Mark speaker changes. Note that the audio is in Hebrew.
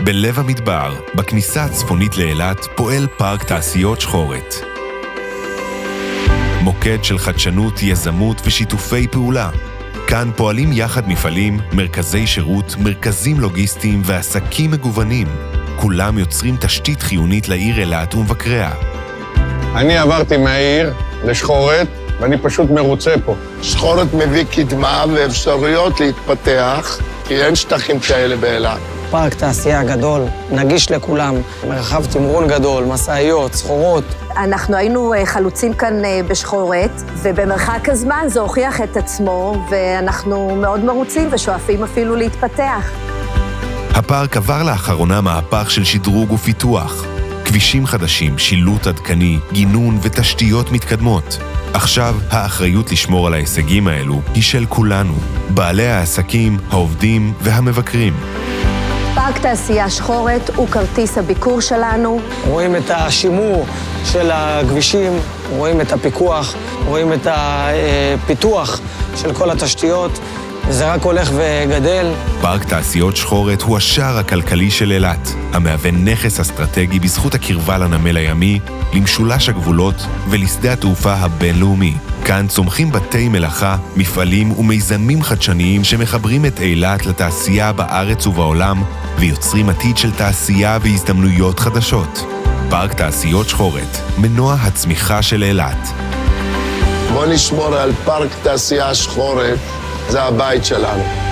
Speaker 1: בלב המדבר, בכניסה הצפונית לאילת, פועל פארק תעשיות שחורת. מוקד של חדשנות, יזמות ושיתופי פעולה. כאן פועלים יחד מפעלים, מרכזי שירות, מרכזים לוגיסטיים ועסקים מגוונים. כולם יוצרים תשתית חיונית לעיר אילת ומבקריה.
Speaker 2: אני עברתי מהעיר לשחורת, ואני פשוט מרוצה פה.
Speaker 3: שחורת מביא קדמה ואפשרויות להתפתח, כי אין שטחים כאלה באילת.
Speaker 4: פארק תעשייה גדול, נגיש לכולם, מרחב תמרון גדול, מסעיות, סחורות.
Speaker 5: אנחנו היינו חלוצים כאן בשחורת, ובמרחק הזמן זה הוכיח את עצמו, ואנחנו מאוד מרוצים ושואפים אפילו להתפתח.
Speaker 1: הפארק עבר לאחרונה מהפך של שדרוג ופיתוח. כבישים חדשים, שילוט עדכני, גינון ותשתיות מתקדמות. עכשיו האחריות לשמור על ההישגים האלו היא של כולנו, בעלי העסקים, העובדים והמבקרים.
Speaker 5: פארק תעשייה שחורת הוא כרטיס הביקור שלנו.
Speaker 4: רואים את השימור של הכבישים, רואים את הפיקוח, רואים את הפיתוח של כל התשתיות, וזה רק הולך וגדל.
Speaker 1: פארק תעשיות שחורת הוא השער הכלכלי של אילת, המהווה נכס אסטרטגי בזכות הקרבה לנמל הימי, למשולש הגבולות ולשדה התעופה הבינלאומי. כאן צומחים בתי מלאכה, מפעלים ומיזמים חדשניים שמחברים את אילת לתעשייה בארץ ובעולם, ויוצרים עתיד של תעשייה והזדמנויות חדשות. פארק תעשיות שחורת, מנוע הצמיחה של אילת.
Speaker 3: בוא נשמור על פארק תעשייה שחורת, זה הבית שלנו.